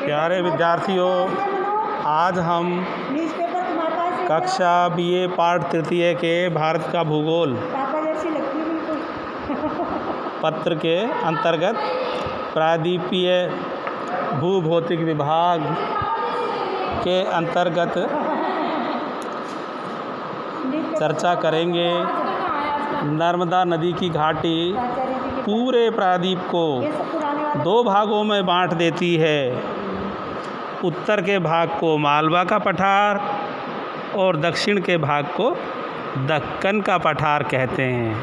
प्यारे विद्यार्थियों, आज हम कक्षा BA पाठ तृतीय के भारत का भूगोल पत्र के अंतर्गत प्रायद्वीपीय भूभौतिक विभाग के अंतर्गत चर्चा करेंगे। नर्मदा नदी की घाटी पूरे प्रायद्वीप को दो भागों में बांट देती है। उत्तर के भाग को मालवा का पठार और दक्षिण के भाग को दक्कन का पठार कहते हैं।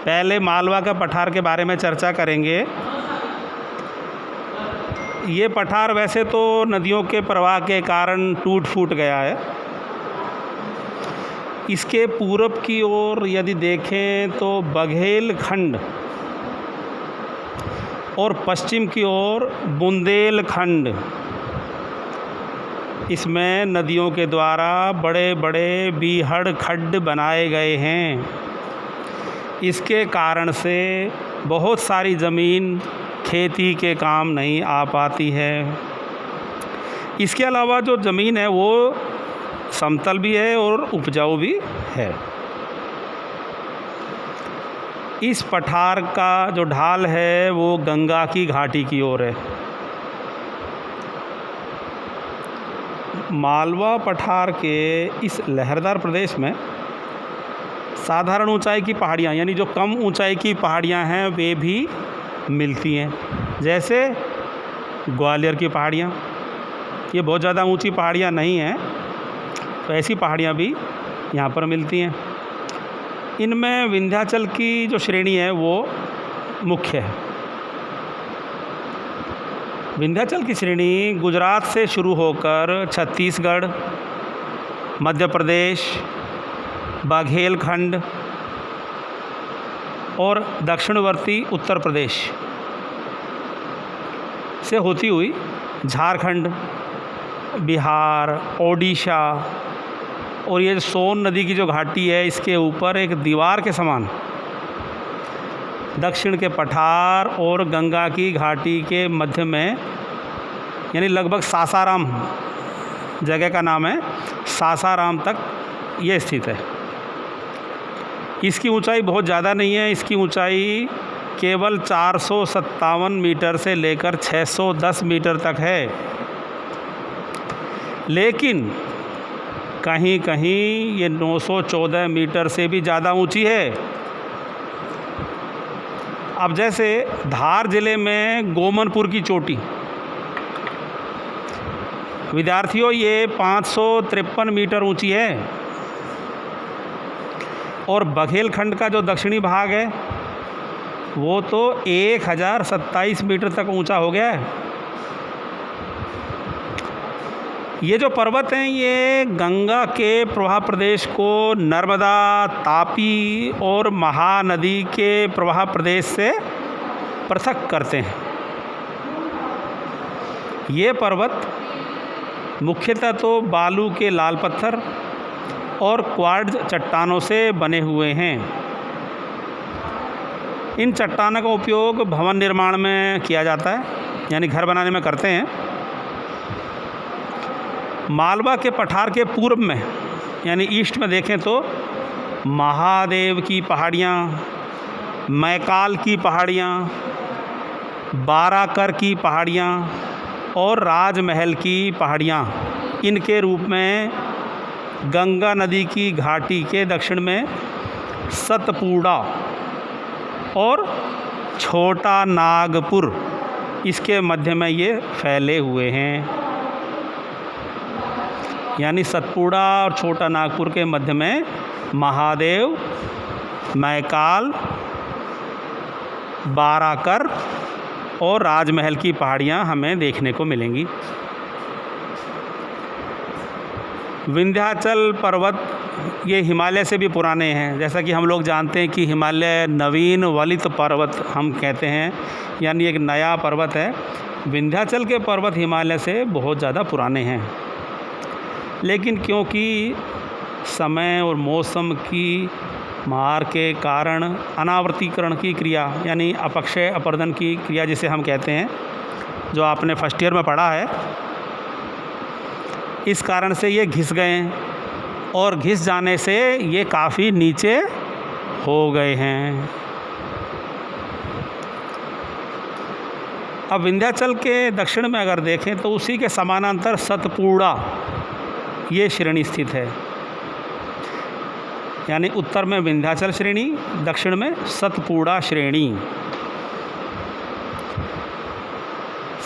पहले मालवा का पठार के बारे में चर्चा करेंगे। ये पठार वैसे तो नदियों के प्रवाह के कारण टूट फूट गया है। इसके पूरब की ओर यदि देखें तो बघेलखंड और पश्चिम की ओर बुंदेलखंड, इसमें नदियों के द्वारा बड़े बड़े बीहड़ खड्ड बनाए गए हैं। इसके कारण से बहुत सारी ज़मीन खेती के काम नहीं आ पाती है। इसके अलावा जो ज़मीन है वो समतल भी है और उपजाऊ भी है। इस पठार का जो ढाल है वो गंगा की घाटी की ओर है। मालवा पठार के इस लहरदार प्रदेश में साधारण ऊंचाई की पहाड़ियाँ, यानी जो कम ऊंचाई की पहाड़ियाँ हैं वे भी मिलती हैं। जैसे ग्वालियर की पहाड़ियाँ, ये बहुत ज़्यादा ऊंची पहाड़ियाँ नहीं हैं, तो ऐसी पहाड़ियाँ भी यहाँ पर मिलती हैं। इनमें विंध्याचल की जो श्रेणी है वो मुख्य है। विंध्याचल की श्रेणी गुजरात से शुरू होकर छत्तीसगढ़, मध्य प्रदेश, बघेलखंड और दक्षिणवर्ती उत्तर प्रदेश से होती हुई झारखंड, बिहार, ओडिशा और ये सोन नदी की जो घाटी है इसके ऊपर एक दीवार के समान दक्षिण के पठार और गंगा की घाटी के मध्य में, यानी लगभग सासाराम जगह का नाम है, सासाराम तक ये स्थित है। इसकी ऊंचाई बहुत ज़्यादा नहीं है। इसकी ऊंचाई केवल 457 मीटर से लेकर 610 मीटर तक है। लेकिन कहीं कहीं ये 914 मीटर से भी ज़्यादा ऊंची है। अब जैसे धार जिले में गोमनपुर की चोटी, विद्यार्थियों ये 553 मीटर ऊंची है और बघेलखंड का जो दक्षिणी भाग है वो तो 1027 मीटर तक ऊंचा हो गया है। ये जो पर्वत हैं ये गंगा के प्रवाह प्रदेश को नर्मदा, तापी और महानदी के प्रवाह प्रदेश से पृथक करते हैं। ये पर्वत मुख्यतः तो बालू के लाल पत्थर और क्वार्ट्ज चट्टानों से बने हुए हैं। इन चट्टानों का उपयोग भवन निर्माण में किया जाता है, यानी घर बनाने में करते हैं। मालवा के पठार के पूर्व में, यानी ईस्ट में देखें तो महादेव की पहाड़ियाँ, मैकाल की पहाड़ियाँ, बाराकर की पहाड़ियाँ और राजमहल की पहाड़ियाँ, इनके रूप में गंगा नदी की घाटी के दक्षिण में सतपुड़ा और छोटा नागपुर, इसके मध्य में ये फैले हुए हैं। यानी सतपुड़ा और छोटा नागपुर के मध्य में महादेव, मैकाल, बाराकर और राजमहल की पहाड़ियाँ हमें देखने को मिलेंगी। विंध्याचल पर्वत ये हिमालय से भी पुराने हैं। जैसा कि हम लोग जानते हैं कि हिमालय नवीन वलित पर्वत हम कहते हैं, यानी एक नया पर्वत है। विंध्याचल के पर्वत हिमालय से बहुत ज़्यादा पुराने हैं। लेकिन क्योंकि समय और मौसम की मार के कारण अनावर्तीकरण की क्रिया, यानी अपक्षय अपरदन की क्रिया जिसे हम कहते हैं, जो आपने फर्स्ट ईयर में पढ़ा है, इस कारण से ये घिस गए हैं और घिस जाने से ये काफ़ी नीचे हो गए हैं। अब विंध्याचल के दक्षिण में अगर देखें तो उसी के समानांतर सतपुड़ा ये श्रेणी स्थित है। यानी उत्तर में विंध्याचल श्रेणी, दक्षिण में सतपुड़ा श्रेणी।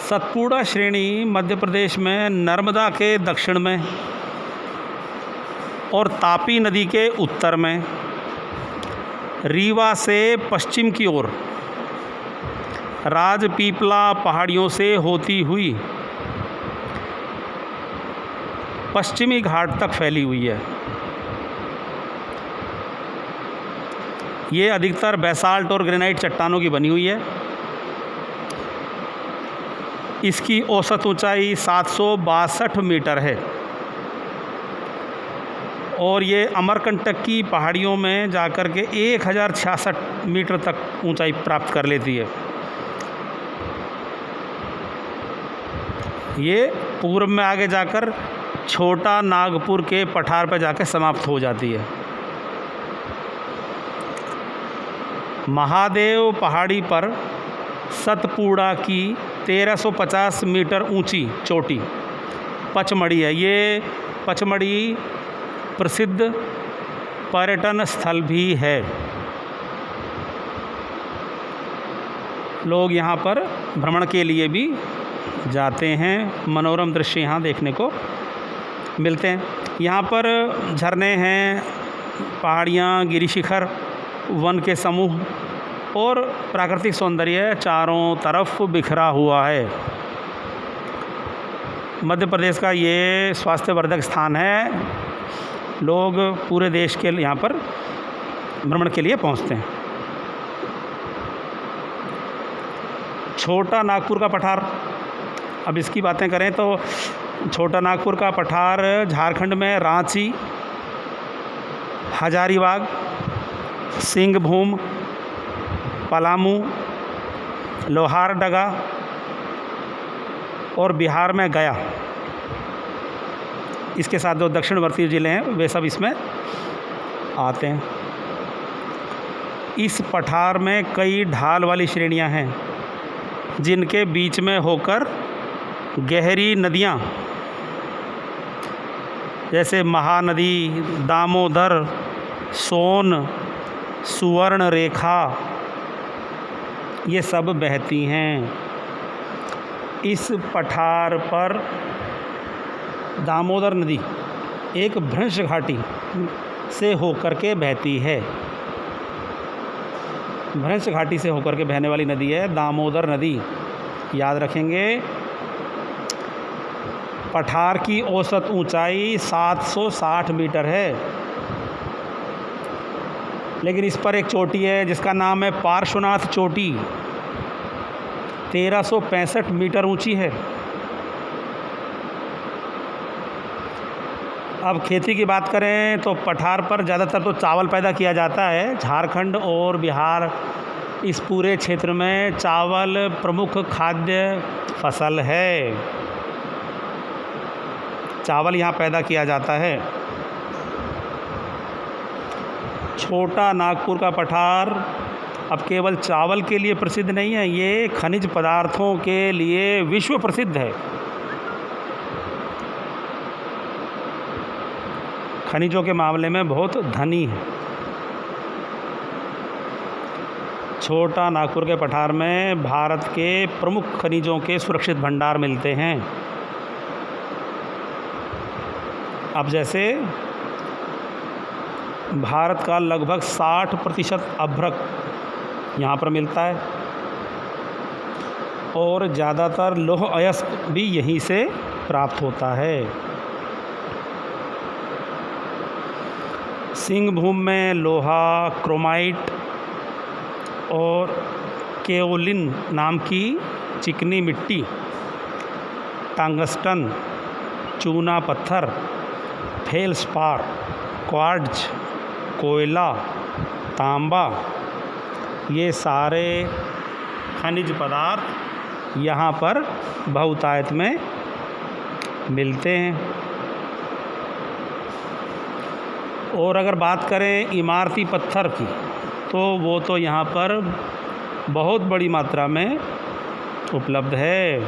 सतपुड़ा श्रेणी मध्य प्रदेश में नर्मदा के दक्षिण में और तापी नदी के उत्तर में, रीवा से पश्चिम की ओर राजपीपला पहाड़ियों से होती हुई पश्चिमी घाट तक फैली हुई है। ये अधिकतर बेसाल्ट और ग्रेनाइट चट्टानों की बनी हुई है। इसकी औसत ऊंचाई 762 मीटर है और ये अमरकंटक की पहाड़ियों में जाकर के 1066 मीटर तक ऊंचाई प्राप्त कर लेती है। ये पूर्व में आगे जाकर छोटा नागपुर के पठार पर जाकर समाप्त हो जाती है। महादेव पहाड़ी पर सतपुड़ा की 1350 मीटर ऊंची चोटी पचमढ़ी है। ये पचमढ़ी प्रसिद्ध पर्यटन स्थल भी है। लोग यहाँ पर भ्रमण के लिए भी जाते हैं। मनोरम दृश्य यहाँ देखने को मिलते हैं। यहाँ पर झरने हैं, पहाड़ियाँ, गिरिशिखर, वन के समूह और प्राकृतिक सौंदर्य चारों तरफ बिखरा हुआ है। मध्य प्रदेश का ये स्वास्थ्यवर्धक स्थान है। लोग पूरे देश के यहाँ पर भ्रमण के लिए पहुँचते हैं। छोटा नागपुर का पठार, अब इसकी बातें करें तो छोटा नागपुर का पठार झारखंड में रांची, हजारीबाग, सिंहभूम, पलामू, लोहारदगा और बिहार में गया, इसके साथ जो दक्षिणवर्ती ज़िले हैं वे सब इसमें आते हैं। इस पठार में कई ढाल वाली श्रेणियां हैं जिनके बीच में होकर गहरी नदियां जैसे महानदी, दामोदर, सोन, सुवर्ण रेखा ये सब बहती हैं। इस पठार पर दामोदर नदी एक भ्रंश घाटी से होकर के बहती है। भ्रंश घाटी से होकर के बहने वाली नदी है दामोदर नदी, याद रखेंगे। पठार की औसत ऊंचाई 760 मीटर है, लेकिन इस पर एक चोटी है जिसका नाम है पार्श्वनाथ चोटी, 1365 मीटर ऊंची है। अब खेती की बात करें तो पठार पर ज़्यादातर तो चावल पैदा किया जाता है। झारखंड और बिहार, इस पूरे क्षेत्र में चावल प्रमुख खाद्य फसल है। चावल यहाँ पैदा किया जाता है। छोटा नागपुर का पठार अब केवल चावल के लिए प्रसिद्ध नहीं है, ये खनिज पदार्थों के लिए विश्व प्रसिद्ध है। खनिजों के मामले में बहुत धनी है। छोटा नागपुर के पठार में भारत के प्रमुख खनिजों के सुरक्षित भंडार मिलते हैं। अब जैसे भारत का लगभग 60% अभ्रक यहाँ पर मिलता है और ज़्यादातर लौह अयस्क भी यहीं से प्राप्त होता है। सिंहभूम में लोहा, क्रोमाइट और केओलिन नाम की चिकनी मिट्टी, टंगस्टन, चूना पत्थर, फेल्सपार, क्वार्ट्ज, कोयला, तांबा, ये सारे खनिज पदार्थ यहाँ पर बहुतायत में मिलते हैं। और अगर बात करें इमारती पत्थर की, तो वो तो यहाँ पर बहुत बड़ी मात्रा में उपलब्ध है।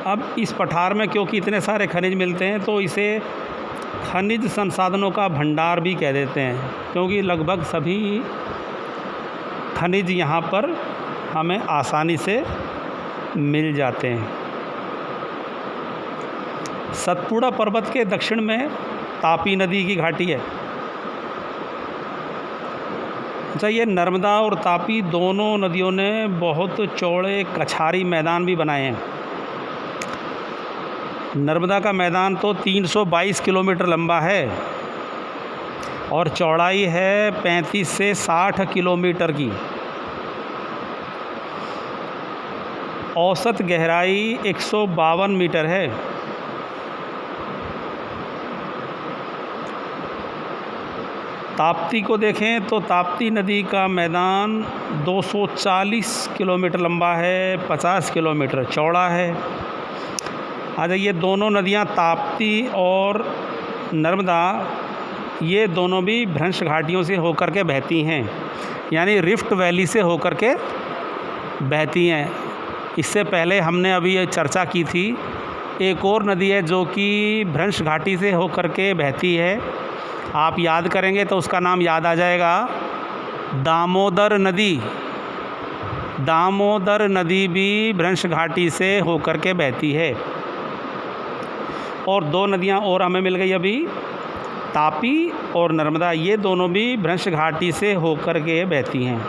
अब इस पठार में क्योंकि इतने सारे खनिज मिलते हैं, तो इसे खनिज संसाधनों का भंडार भी कह देते हैं, क्योंकि लगभग सभी खनिज यहाँ पर हमें आसानी से मिल जाते हैं। सतपुड़ा पर्वत के दक्षिण में तापी नदी की घाटी है। अच्छा, ये नर्मदा और तापी दोनों नदियों ने बहुत चौड़े कछारी मैदान भी बनाए हैं। नर्मदा का मैदान तो 322 किलोमीटर लंबा है और चौड़ाई है 35 से 60 किलोमीटर की। औसत गहराई 152 मीटर है। ताप्ती को देखें तो ताप्ती नदी का मैदान 240 किलोमीटर लंबा है, 50 किलोमीटर चौड़ा है। अच्छा, ये दोनों नदियाँ ताप्ती और नर्मदा, ये दोनों भी भ्रंश घाटियों से होकर के बहती हैं, यानी रिफ्ट वैली से होकर के बहती हैं। इससे पहले हमने अभी ये चर्चा की थी, एक और नदी है जो कि भ्रंश घाटी से होकर के बहती है। आप याद करेंगे तो उसका नाम याद आ जाएगा, दामोदर नदी। दामोदर नदी भी भ्रंश घाटी से होकर के बहती है। और दो नदियां और हमें मिल गई अभी, तापी और नर्मदा, ये दोनों भी भ्रंश घाटी से होकर के बहती हैं।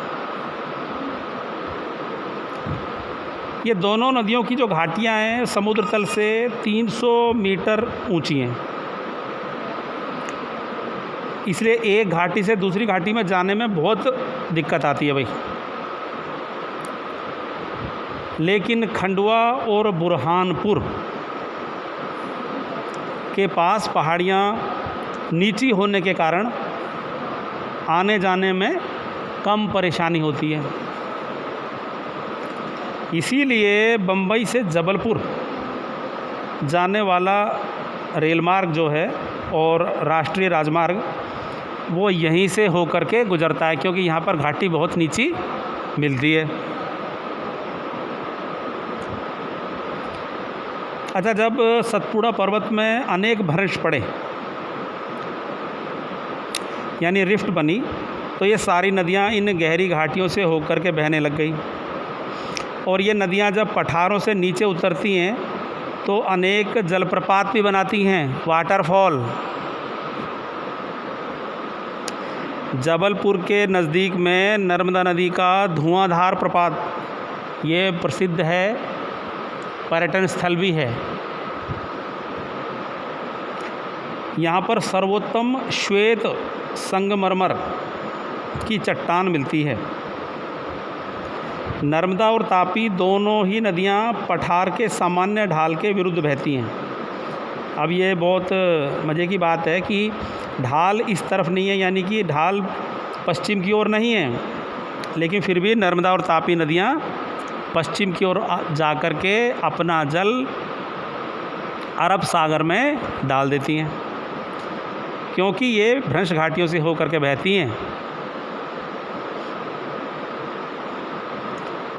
ये दोनों नदियों की जो घाटियां हैं समुद्र तल से 300 मीटर ऊंची हैं, इसलिए एक घाटी से दूसरी घाटी में जाने में बहुत दिक्कत आती है भाई। लेकिन खंडवा और बुरहानपुर के पास पहाड़ियाँ नीची होने के कारण आने जाने में कम परेशानी होती है। इसीलिए बम्बई से जबलपुर जाने वाला रेलमार्ग जो है और राष्ट्रीय राजमार्ग, वो यहीं से होकर के गुजरता है, क्योंकि यहाँ पर घाटी बहुत नीची मिलती है। अच्छा, जब सतपुड़ा पर्वत में अनेक भ्रंश पड़े, यानी रिफ्ट बनी, तो ये सारी नदियाँ इन गहरी घाटियों से होकर के बहने लग गई। और ये नदियाँ जब पठारों से नीचे उतरती हैं तो अनेक जलप्रपात भी बनाती हैं, वाटरफॉल। जबलपुर के नज़दीक में नर्मदा नदी का धुआंधार प्रपात, ये प्रसिद्ध है, पर्यटन स्थल भी है। यहाँ पर सर्वोत्तम श्वेत संगमरमर की चट्टान मिलती है। नर्मदा और तापी दोनों ही नदियाँ पठार के सामान्य ढाल के विरुद्ध बहती हैं। अब ये बहुत मज़े की बात है कि ढाल इस तरफ नहीं है, यानी कि ढाल पश्चिम की ओर नहीं है, लेकिन फिर भी नर्मदा और तापी नदियाँ पश्चिम की ओर जा कर के अपना जल अरब सागर में डाल देती हैं, क्योंकि ये भ्रंश घाटियों से होकर के बहती हैं।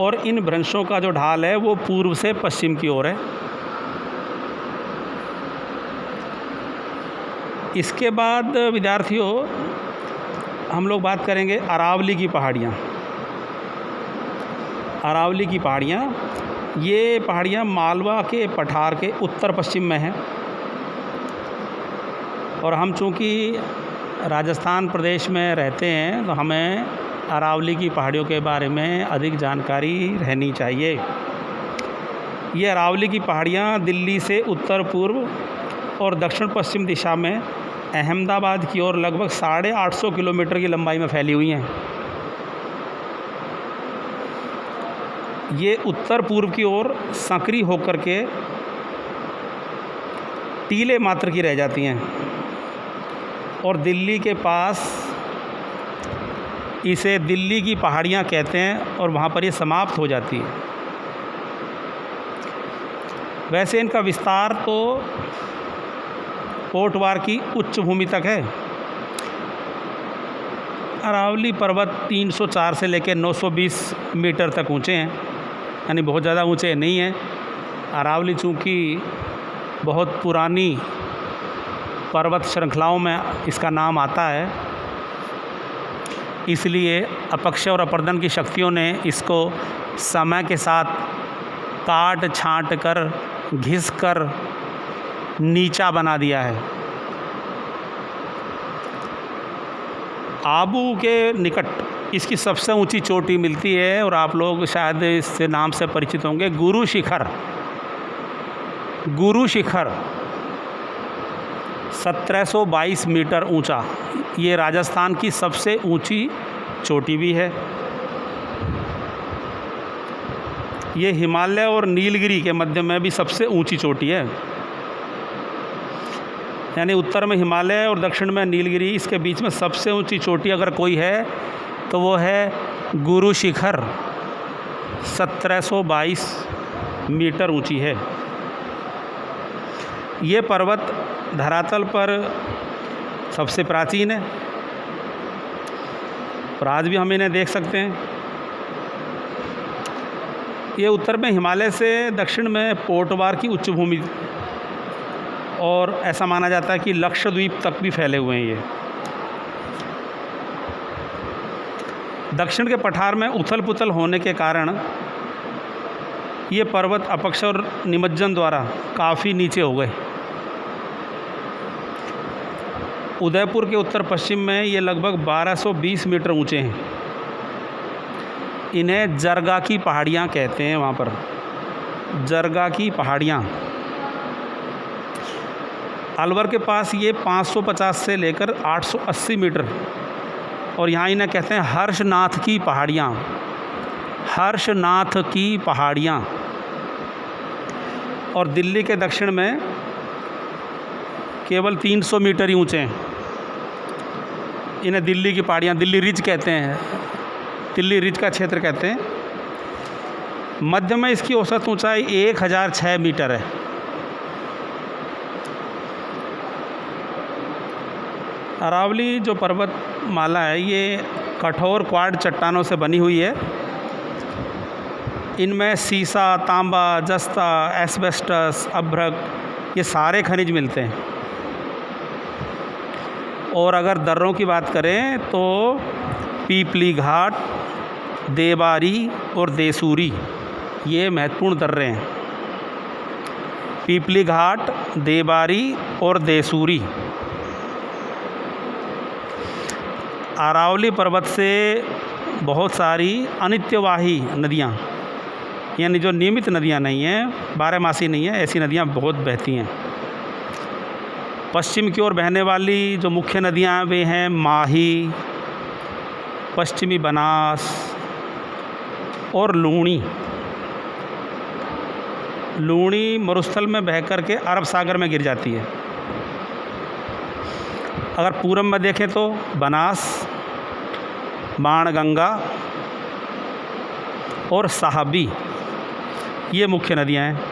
और इन भ्रंशों का जो ढाल है वो पूर्व से पश्चिम की ओर है। इसके बाद विद्यार्थियों, हम लोग बात करेंगे अरावली की पहाड़ियाँ। अरावली की पहाड़ियाँ, ये पहाड़ियाँ मालवा के पठार के उत्तर पश्चिम में हैं। और हम चूँकि राजस्थान प्रदेश में रहते हैं, तो हमें अरावली की पहाड़ियों के बारे में अधिक जानकारी रहनी चाहिए। ये अरावली की पहाड़ियाँ दिल्ली से उत्तर पूर्व और दक्षिण पश्चिम दिशा में अहमदाबाद की ओर लगभग 850 किलोमीटर की लंबाई में फैली हुई हैं। ये उत्तर पूर्व की ओर संकरी होकर के टीले मात्र की रह जाती हैं और दिल्ली के पास इसे दिल्ली की पहाड़ियाँ कहते हैं और वहाँ पर ये समाप्त हो जाती है। वैसे इनका विस्तार तो कोटवार की उच्च भूमि तक है। अरावली पर्वत 304 से लेकर 920 मीटर तक ऊंचे हैं, यानी बहुत ज़्यादा ऊंचे नहीं हैं। अरावली चूँकि बहुत पुरानी पर्वत श्रृंखलाओं में इसका नाम आता है, इसलिए अपक्षय और अपर्दन की शक्तियों ने इसको समय के साथ काट छाँट कर घिस कर नीचा बना दिया है। आबू के निकट इसकी सबसे ऊंची चोटी मिलती है और आप लोग शायद इससे नाम से परिचित होंगे, गुरु शिखर। गुरु शिखर 1722 मीटर ऊंचा, ये राजस्थान की सबसे ऊंची चोटी भी है। ये हिमालय और नीलगिरी के मध्य में भी सबसे ऊंची चोटी है, यानी उत्तर में हिमालय और दक्षिण में नीलगिरी, इसके बीच में सबसे ऊंची चोटी अगर कोई है तो वो है गुरु शिखर। 1722 मीटर ऊंची है। ये पर्वत धरातल पर सबसे प्राचीन है और आज भी हम इन्हें देख सकते हैं। ये उत्तर में हिमालय से दक्षिण में पोटवार की उच्च भूमि और ऐसा माना जाता है कि लक्षद्वीप तक भी फैले हुए हैं। ये दक्षिण के पठार में उथल पुथल होने के कारण ये पर्वत अपक्षय और निमज्जन द्वारा काफ़ी नीचे हो गए। उदयपुर के उत्तर पश्चिम में ये लगभग 1220 मीटर ऊंचे हैं। इन्हें जरगा की पहाड़ियाँ कहते हैं। वहाँ पर जरगा की पहाड़ियाँ, अलवर के पास ये 550 से लेकर 880 मीटर, और यहाँ इन्हें कहते हैं हर्षनाथ की पहाड़ियाँ। हर्षनाथ की पहाड़ियाँ। और दिल्ली के दक्षिण में केवल 300 मीटर ही ऊँचे हैं। इन्हें दिल्ली की पहाड़ियाँ, दिल्ली रिज कहते हैं, दिल्ली रिज का क्षेत्र कहते हैं। मध्य में इसकी औसत ऊंचाई 1006 मीटर है। अरावली जो पर्वत माला है ये कठोर क्वार्ट चट्टानों से बनी हुई है। इनमें सीसा, तांबा, जस्ता, एस्बेस्टस, अभ्रक, ये सारे खनिज मिलते हैं। और अगर दर्रों की बात करें तो पीपली घाट, देबारी और देसूरी, ये महत्वपूर्ण दर्रे हैं। पीपली घाट, देबारी और देसूरी। अरावली पर्वत से बहुत सारी अनित्यवाही नदियाँ, यानी जो नियमित नदियाँ नहीं हैं, बारहमासी नहीं है, ऐसी नदियाँ बहुत बहती हैं। पश्चिम की ओर बहने वाली जो मुख्य नदियाँ वे हैं माही, पश्चिमी बनास और लूणी। लूणी मरुस्थल में बह कर के अरब सागर में गिर जाती है। अगर पूरब में देखें तो बनास, बाणगंगा और साहबी, ये मुख्य नदियाँ हैं।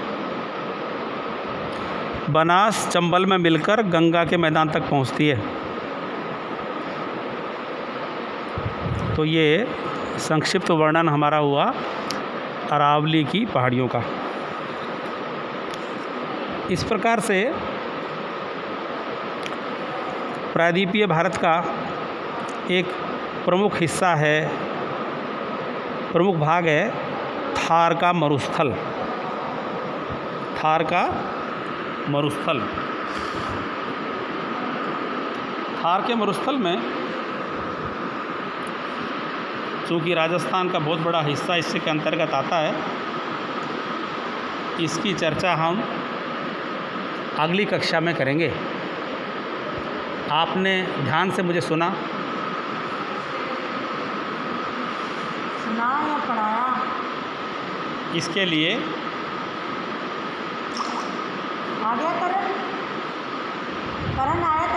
बनास चंबल में मिलकर गंगा के मैदान तक पहुँचती है। तो ये संक्षिप्त वर्णन हमारा हुआ अरावली की पहाड़ियों का। इस प्रकार से प्रायद्वीपीय भारत का एक प्रमुख हिस्सा है, प्रमुख भाग है थार का मरुस्थल। थार का मरुस्थल। थार के मरुस्थल में चूँकि राजस्थान का बहुत बड़ा हिस्सा इससे के अंतर्गत आता है, इसकी चर्चा हम अगली कक्षा में करेंगे। आपने ध्यान से मुझे सुना? सुना या पढ़ाया? इसके लिए आ गया करण? करण आया?